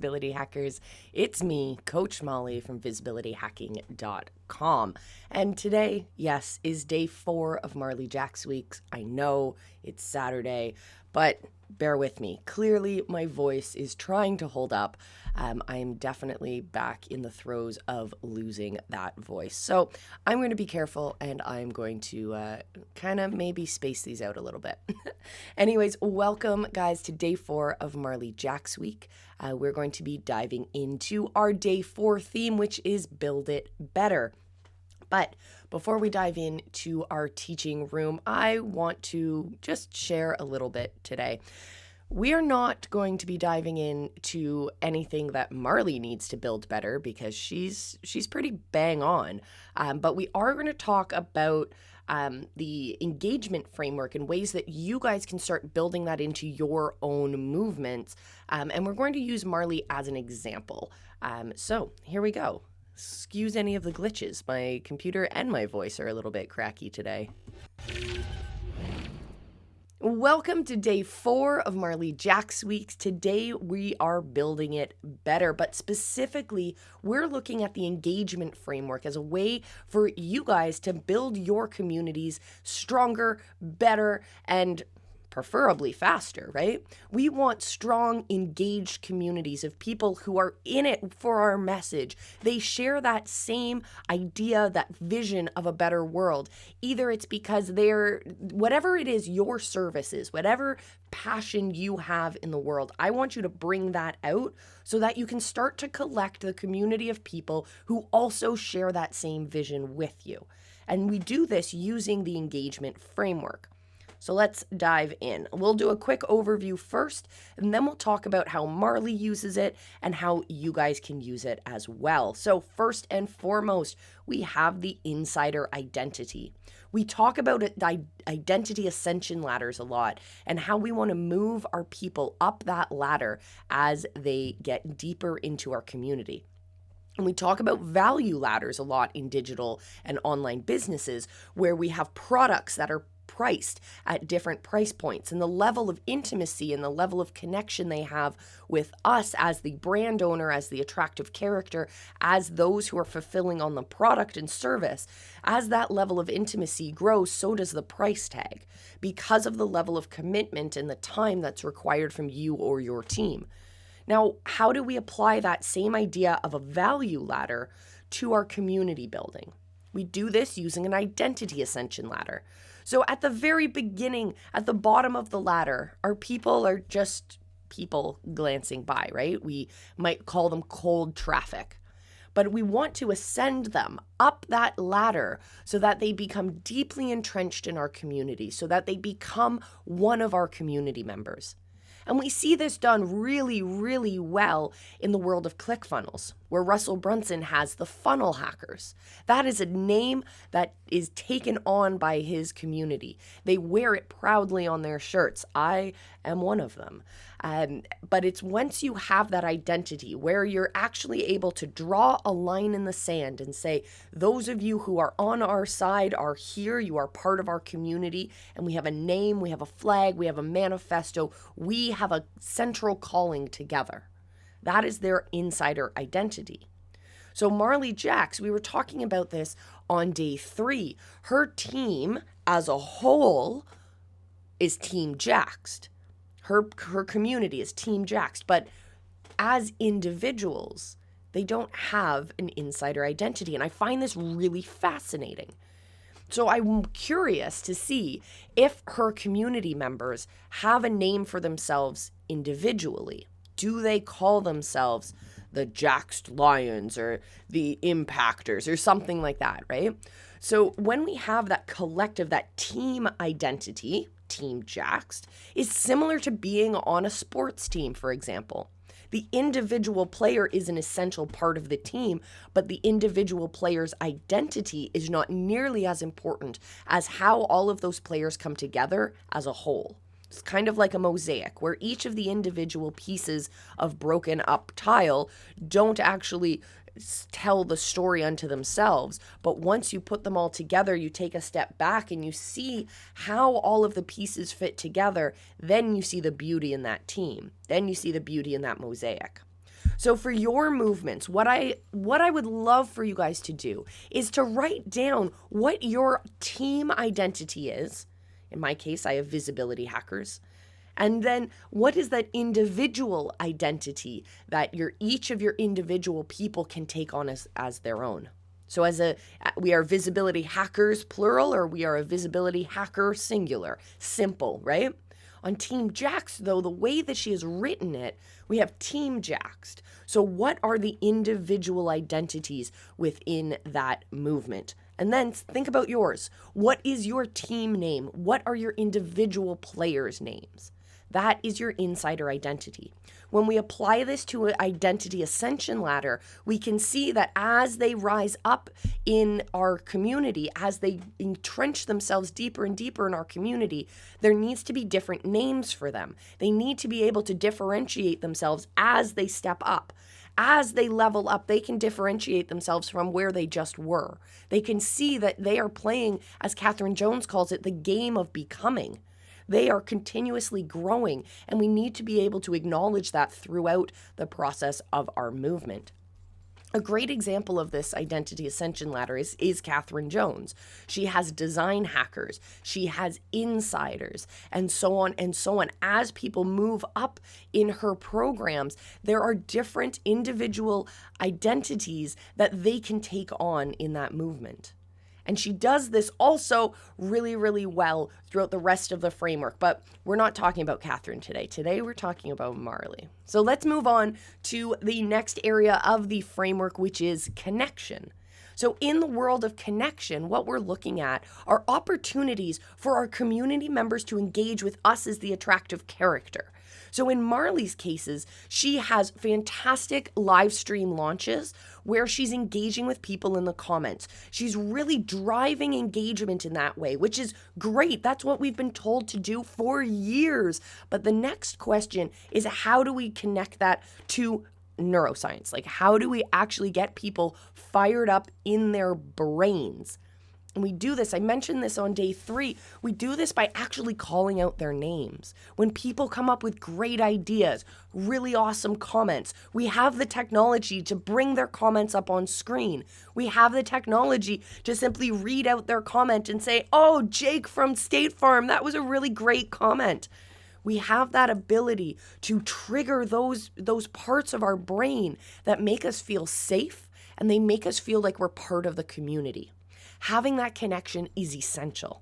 Visibility Hackers. It's me, Coach Molly from visibilityhacking.com. And today, yes, is day 4 of Marley Jaxx weeks. I know it's Saturday, but bear with me. Clearly, my voice is trying to hold up. I am definitely back in the throes of losing that voice. So I'm going to be careful and I'm going to kind of maybe space these out a little bit. Anyways, welcome guys to day 4 of Marley Jaxx week. We're going to be diving into our day 4 theme, which is Build It Better. But before we dive into our teaching room, I want to just share a little bit today. We are not going to be diving into anything that Marley needs to build better because she's pretty bang on. But we are going to talk about the engagement framework and ways that you guys can start building that into your own movements. And we're going to use Marley as an example. So here we go. Excuse any of the glitches. My computer and my voice are a little bit cracky today. Welcome to day 4 of Marley Jaxx weeks. Today we are building it better, but specifically we're looking at the engagement framework as a way for you guys to build your communities stronger, better, and preferably faster, right? We want strong, engaged communities of people who are in it for our message. They share that same idea, that vision of a better world. Either it's because whatever it is your service is, whatever passion you have in the world, I want you to bring that out so that you can start to collect the community of people who also share that same vision with you. And we do this using the engagement framework. So let's dive in. We'll do a quick overview first, and then we'll talk about how Marley uses it and how you guys can use it as well. So first and foremost, we have the insider identity. We talk about identity ascension ladders a lot and how we want to move our people up that ladder as they get deeper into our community. And we talk about value ladders a lot in digital and online businesses where we have products that are priced at different price points, and the level of intimacy and the level of connection they have with us as the brand owner, as the attractive character, as those who are fulfilling on the product and service. As that level of intimacy grows, so does the price tag because of the level of commitment and the time that's required from you or your team. Now, how do we apply that same idea of a value ladder to our community building? We do this using an identity ascension ladder. So at the very beginning, at the bottom of the ladder, our people are just people glancing by, right? We might call them cold traffic. But we want to ascend them up that ladder so that they become deeply entrenched in our community, so that they become one of our community members. And we see this done really, really well in the world of ClickFunnels, where Russell Brunson has the funnel hackers. That is a name that is taken on by his community. They wear it proudly on their shirts. I am one of them. But it's once you have that identity where you're actually able to draw a line in the sand and say, those of you who are on our side are here, you are part of our community, and we have a name, we have a flag, we have a manifesto, we have a central calling together. That is their insider identity. So Marley Jaxx, we were talking about this on day 3. Her team as a whole is Team Jaxxed. Her community is Team Jaxxed, but as individuals, they don't have an insider identity. And I find this really fascinating. So I'm curious to see if her community members have a name for themselves individually. Do they call themselves the Jaxxed Lions or the Impactors or something like that, right? So when we have that collective, that team identity, Team Jaxxed, is similar to being on a sports team, for example. The individual player is an essential part of the team, but the individual player's identity is not nearly as important as how all of those players come together as a whole. It's kind of like a mosaic where each of the individual pieces of broken up tile don't actually tell the story unto themselves. But once you put them all together, you take a step back and you see how all of the pieces fit together. Then you see the beauty in that team. Then you see the beauty in that mosaic. So for your movements, what I would love for you guys to do is to write down what your team identity is. In my case, I have visibility hackers. And then what is that individual identity that each of your individual people can take on as their own? So we are visibility hackers plural, or we are a visibility hacker singular. Simple, right? On Team Jaxx, though, the way that she has written it, we have Team Jaxx. So what are the individual identities within that movement? And then think about yours. What is your team name? What are your individual players' names? That is your insider identity. When we apply this to an identity ascension ladder, we can see that as they rise up in our community, as they entrench themselves deeper and deeper in our community, there needs to be different names for them. They need to be able to differentiate themselves as they step up. As they level up, they can differentiate themselves from where they just were. They can see that they are playing, as Catherine Jones calls it, the game of becoming. They are continuously growing, and we need to be able to acknowledge that throughout the process of our movement. A great example of this identity ascension ladder is Catherine Jones. She has design hackers, she has insiders, and so on and so on. As people move up in her programs, there are different individual identities that they can take on in that movement. And she does this also really, really well throughout the rest of the framework. But we're not talking about Catherine today. Today, we're talking about Marley. So let's move on to the next area of the framework, which is connection. So in the world of connection, what we're looking at are opportunities for our community members to engage with us as the attractive character. So in Marley's cases, she has fantastic live stream launches where she's engaging with people in the comments. She's really driving engagement in that way, which is great. That's what we've been told to do for years. But the next question is, how do we connect that to neuroscience? Like, how do we actually get people fired up in their brains? And we do this, I mentioned this on day 3, we do this by actually calling out their names. When people come up with great ideas, really awesome comments, we have the technology to bring their comments up on screen. We have the technology to simply read out their comment and say, "Oh, Jake from State Farm, that was a really great comment." We have that ability to trigger those parts of our brain that make us feel safe, and they make us feel like we're part of the community. Having that connection is essential.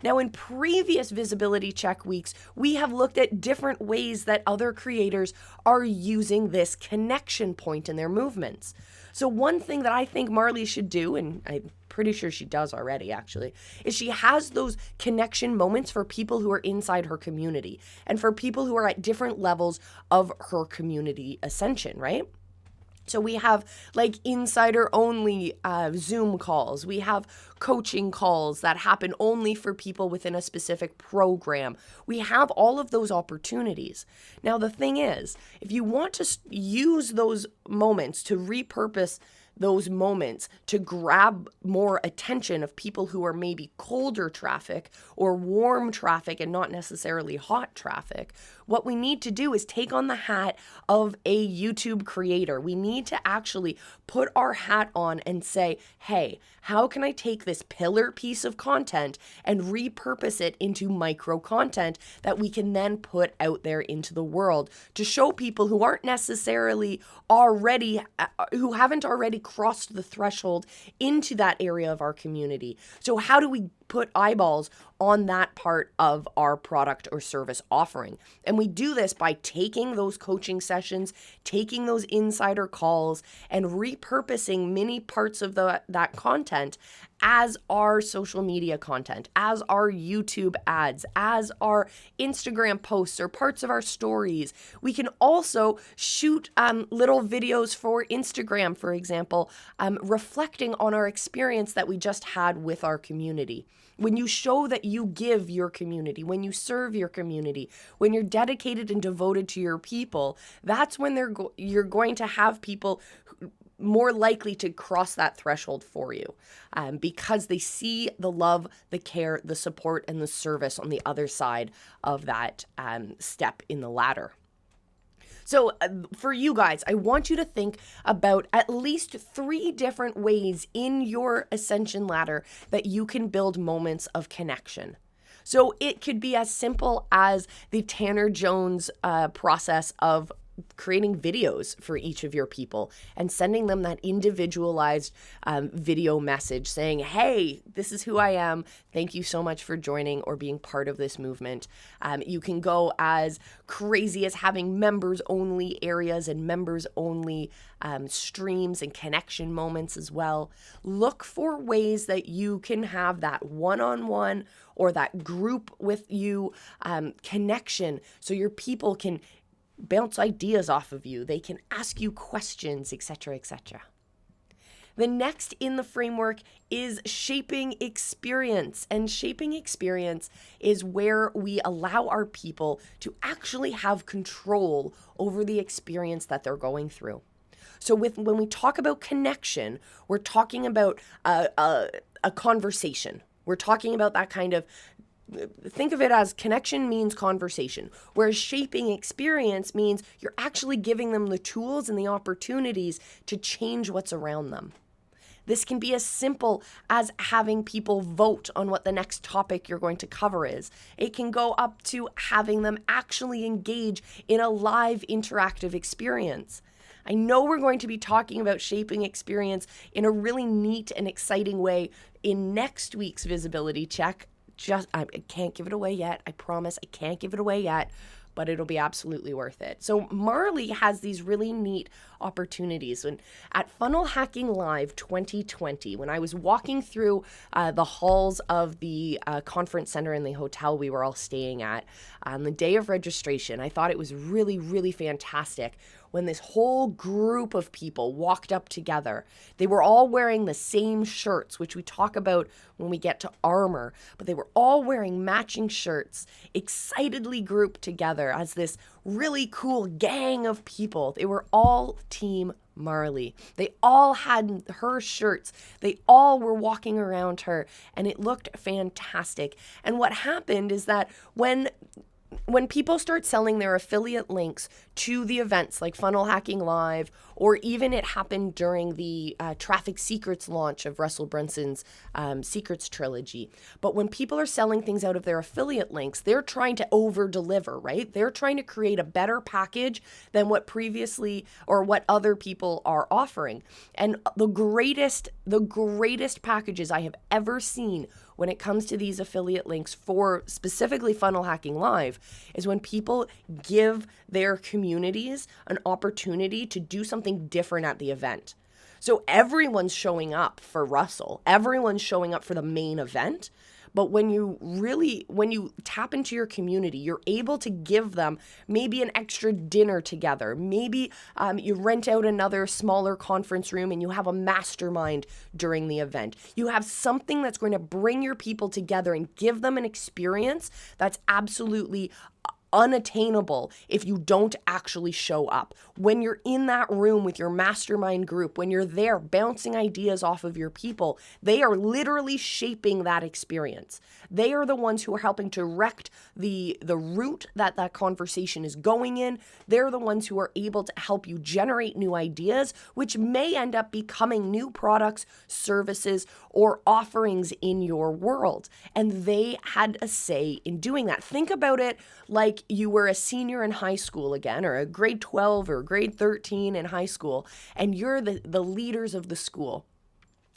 Now, in previous visibility check weeks, we have looked at different ways that other creators are using this connection point in their movements. So one thing that I think Marley should do, and I'm pretty sure she does already actually, is she has those connection moments for people who are inside her community and for people who are at different levels of her community ascension, right? So we have like insider only Zoom calls. We have coaching calls that happen only for people within a specific program. We have all of those opportunities. Now, the thing is, if you want to use those moments to repurpose those moments to grab more attention of people who are maybe colder traffic or warm traffic and not necessarily hot traffic, what we need to do is take on the hat of a YouTube creator. We need to actually put our hat on and say, hey, how can I take this pillar piece of content and repurpose it into micro content that we can then put out there into the world to show people who aren't necessarily already, who haven't already crossed the threshold into that area of our community. So how do we put eyeballs on that part of our product or service offering? And we do this by taking those coaching sessions, taking those insider calls, and repurposing many parts of that content as our social media content, as our YouTube ads, as our Instagram posts or parts of our stories. We can also shoot little videos for Instagram, for example, reflecting on our experience that we just had with our community. When you show that you give your community, when you serve your community, when you're dedicated and devoted to your people, that's when you're going to have people more likely to cross that threshold for you, because they see the love, the care, the support, and the service on the other side of that step in the ladder. So for you guys, I want you to think about at least 3 different ways in your ascension ladder that you can build moments of connection. So it could be as simple as the Tanner Jones process of creating videos for each of your people and sending them that individualized video message saying, hey, this is who I am. Thank you so much for joining or being part of this movement. You can go as crazy as having members only areas and members only streams and connection moments as well. Look for ways that you can have that one-on-one or that group with you connection so your people can bounce ideas off of you. They can ask you questions, etc., etc. The next in the framework is shaping experience. And shaping experience is where we allow our people to actually have control over the experience that they're going through. So when we talk about connection, we're talking about a conversation. We're talking about that kind of, think of it as connection means conversation, whereas shaping experience means you're actually giving them the tools and the opportunities to change what's around them. This can be as simple as having people vote on what the next topic you're going to cover is. It can go up to having them actually engage in a live interactive experience. I know we're going to be talking about shaping experience in a really neat and exciting way in next week's visibility check. I can't give it away yet. I promise I can't give it away yet, but it'll be absolutely worth it. So Marley has these really neat opportunities. When at Funnel Hacking Live 2020, when I was walking through the halls of the conference center in the hotel we were all staying at on the day of registration, I thought it was really, really fantastic when this whole group of people walked up together. They were all wearing the same shirts, which we talk about when we get to armor, but they were all wearing matching shirts, excitedly grouped together as this really cool gang of people. They were all Team Marley. They all had her shirts. They all were walking around her, and it looked fantastic. And what happened is that when people start selling their affiliate links to the events like Funnel Hacking Live, or even it happened during the Traffic Secrets launch of Russell Brunson's Secrets trilogy. But when people are selling things out of their affiliate links, they're trying to over deliver, right? They're trying to create a better package than what previously or what other people are offering. And the greatest packages I have ever seen when it comes to these affiliate links for specifically Funnel Hacking Live is when people give their communities an opportunity to do something different at the event. So everyone's showing up for Russell. Everyone's showing up for the main event. But when you tap into your community, you're able to give them maybe an extra dinner together. Maybe you rent out another smaller conference room and you have a mastermind during the event. You have something that's going to bring your people together and give them an experience that's absolutely unattainable if you don't actually show up. When you're in that room with your mastermind group, when you're there bouncing ideas off of your people, they are literally shaping that experience. They are the ones who are helping to direct the route that conversation is going in. They're the ones who are able to help you generate new ideas, which may end up becoming new products, services, or offerings in your world. And they had a say in doing that. Think about it like you were a senior in high school again, or a grade 12 or grade 13 in high school, and you're the leaders of the school.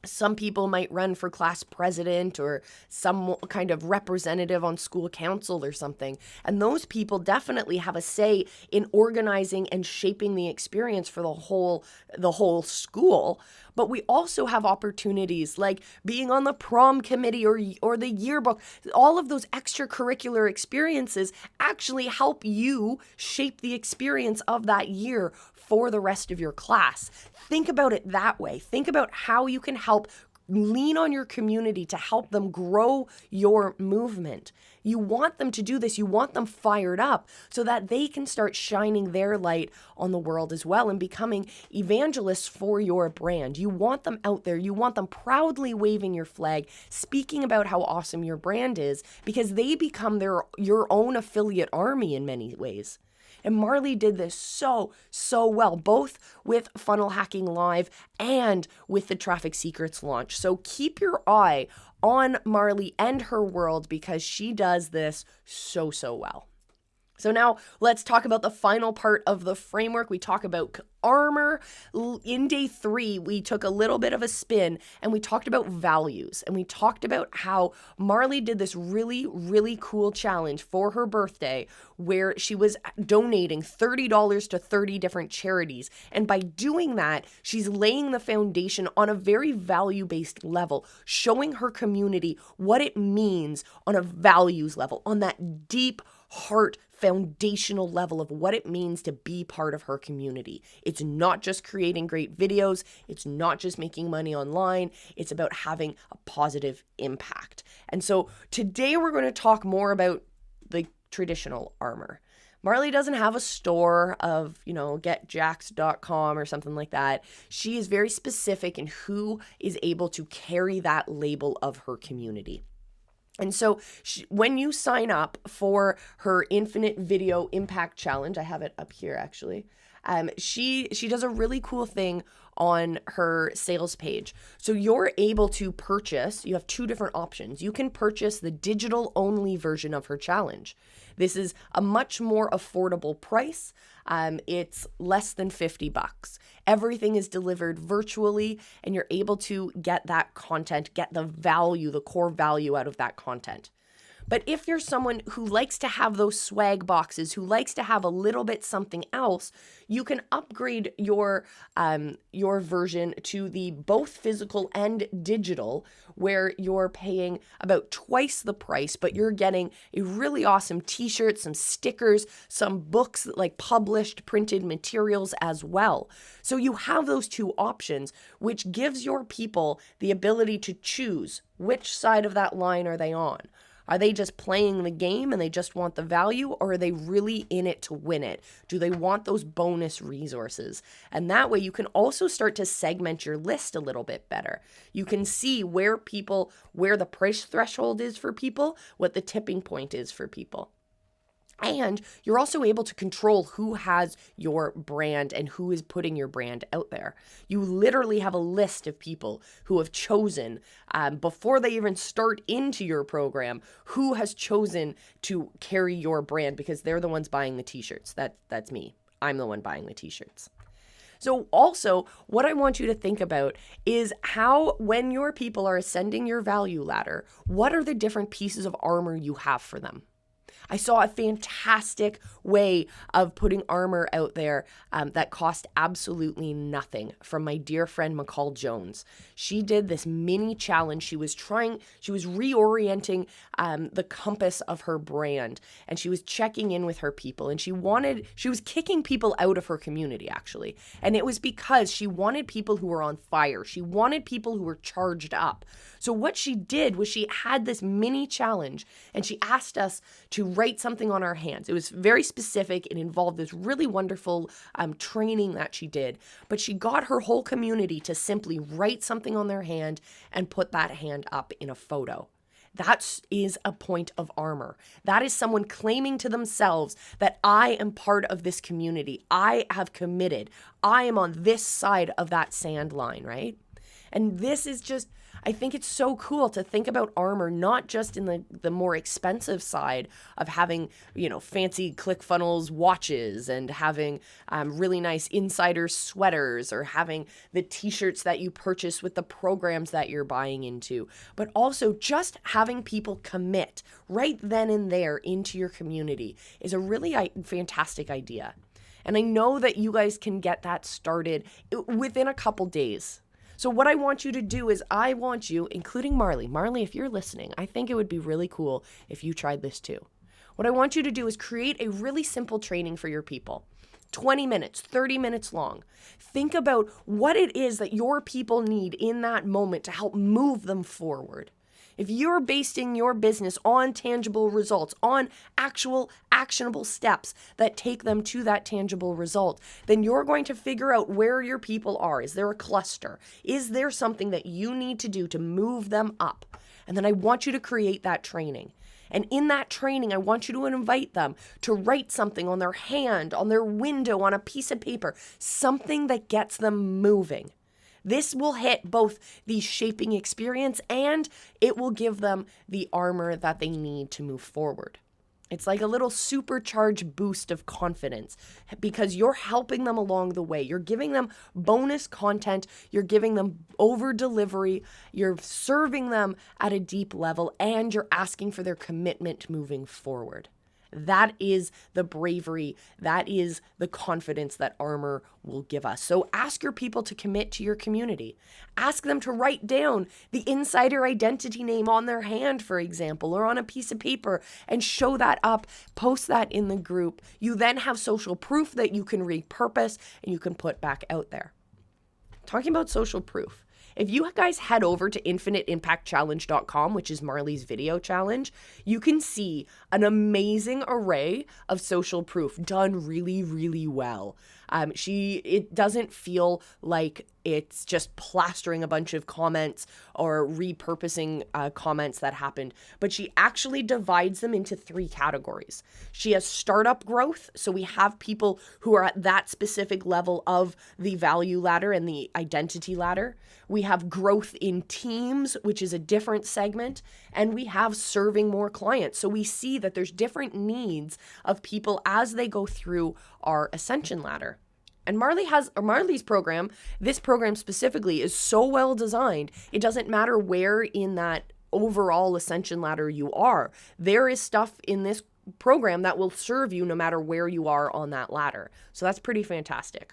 Some people might run for class president or some kind of representative on school council or something. And those people definitely have a say in organizing and shaping the experience for the whole school. But we also have opportunities like being on the prom committee or the yearbook. All of those extracurricular experiences actually help you shape the experience of that year for the rest of your class. Think about it that way. Think about how you can help lean on your community to help them grow your movement. You want them to do this. You want them fired up so that they can start shining their light on the world as well and becoming evangelists for your brand. You want them out there. You want them proudly waving your flag, speaking about how awesome your brand is, because they become your own affiliate army in many ways. And Marley did this so well, both with Funnel Hacking Live and with the Traffic Secrets launch. So keep your eye on Marley and her world because she does this so well. So now let's talk about the final part of the framework. We talk about armor. In day 3, we took a little bit of a spin and we talked about values, and we talked about how Marley did this really cool challenge for her birthday where she was donating $30 to 30 different charities. And by doing that, she's laying the foundation on a very value-based level, showing her community what it means on a values level, on that deep heart foundational level of what it means to be part of her community. It's not just creating great videos. It's not just making money online. It's about having a positive impact. And so today we're going to talk more about the traditional armor. Marley doesn't have a store of, getjaxx.com or something like that. She is very specific in who is able to carry that label of her community. And so when you sign up for her Infinite Video Impact Challenge, I have it up here actually, she does a really cool thing on her sales page. So you're able to purchase, you have 2 different options. You can purchase the digital only version of her challenge. This is a much more affordable price. It's less than $50. Everything is delivered virtually, and you're able to get that content, get the value, the core value out of that content. But if you're someone who likes to have those swag boxes, who likes to have a little bit something else, you can upgrade your version to the both physical and digital, where you're paying about twice the price, but you're getting a really awesome t-shirt, some stickers, some books, like published printed materials as well. So you have those 2 options, which gives your people the ability to choose which side of that line are they on. Are they just playing the game and they just want the value, or are they really in it to win it? Do they want those bonus resources? And that way you can also start to segment your list a little bit better. You can see where the price threshold is for people, what the tipping point is for people. And you're also able to control who has your brand and who is putting your brand out there. You literally have a list of people who have chosen, before they even start into your program, who has chosen to carry your brand because they're the ones buying the t-shirts. That's me. I'm the one buying the t-shirts. So also, what I want you to think about is how, when your people are ascending your value ladder, what are the different pieces of armor you have for them? I saw a fantastic way of putting armor out there that cost absolutely nothing from my dear friend McCall Jones. She did this mini challenge. She was reorienting the compass of her brand, and she was checking in with her people, and she was kicking people out of her community actually. And it was because she wanted people who were on fire. She wanted people who were charged up. So what she did was she had this mini challenge, and she asked us to write something on our hands. It was very specific. It involved this really wonderful training that she did, but she got her whole community to simply write something on their hand and put that hand up in a photo. That is a point of armor. That is someone claiming to themselves that I am part of this community. I have committed. I am on this side of that sand line, right? And this is just, I think it's so cool to think about armor, not just in the more expensive side of having, fancy ClickFunnels watches and having really nice insider sweaters, or having the t-shirts that you purchase with the programs that you're buying into, but also just having people commit right then and there into your community is a really fantastic idea. And I know that you guys can get that started within a couple days. So what I want you to do is I want you, including Marley, if you're listening, I think it would be really cool if you tried this too. What I want you to do is create a really simple training for your people. 20 minutes, 30 minutes long. Think about what it is that your people need in that moment to help move them forward. If you're basing your business on tangible results, on actual actionable steps that take them to that tangible result, then you're going to figure out where your people are. Is there a cluster? Is there something that you need to do to move them up? And then I want you to create that training. And in that training, I want you to invite them to write something on their hand, on their window, on a piece of paper, something that gets them moving. This will hit both the shaping experience and it will give them the armor that they need to move forward. It's like a little supercharged boost of confidence because you're helping them along the way. You're giving them bonus content. You're giving them over delivery. You're serving them at a deep level and you're asking for their commitment moving forward. That is the bravery. That is the confidence that armor will give us. So ask your people to commit to your community. Ask them to write down the insider identity name on their hand, for example, or on a piece of paper and show that up. Post that in the group. You then have social proof that you can repurpose and you can put back out there. Talking about social proof. If you guys head over to infiniteimpactchallenge.com, which is Marley's video challenge, you can see an amazing array of social proof done really, really well. It doesn't feel like it's just plastering a bunch of comments or repurposing comments that happened, but she actually divides them into 3 categories. She has startup growth, so we have people who are at that specific level of the value ladder and the identity ladder. We have growth in teams, which is a different segment, and we have serving more clients. So we see that there's different needs of people as they go through our ascension ladder. And Marley's program, this program specifically, is so well designed, it doesn't matter where in that overall ascension ladder you are. There is stuff in this program that will serve you no matter where you are on that ladder. So that's pretty fantastic.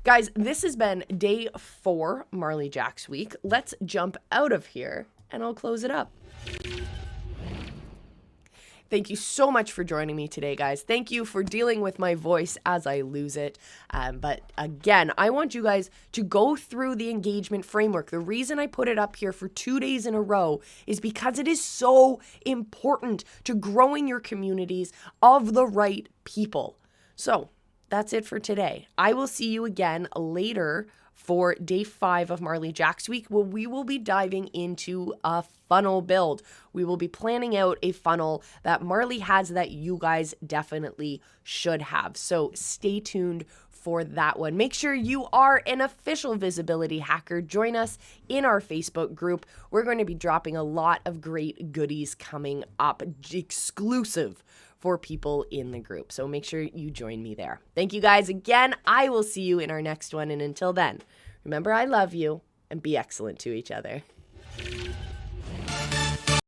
Guys, this has been day 4, Marley Jaxx week. Let's jump out of here and I'll close it up. Thank you so much for joining me today, guys. Thank you for dealing with my voice as I lose it. But again, I want you guys to go through the engagement framework. The reason I put it up here for 2 days in a row is because it is so important to growing your communities of the right people. So that's it for today. I will see you again later for day 5 of Marley Jaxx week, where we will be diving into a funnel build. We will be planning out a funnel that Marley has that you guys definitely should have. So stay tuned for that one. Make sure you are an official visibility hacker. Join us in our Facebook group. We're going to be dropping a lot of great goodies coming up, exclusive for people in the group. So make sure you join me there. Thank you guys again. I will see you in our next one. And until then, remember, I love you and be excellent to each other.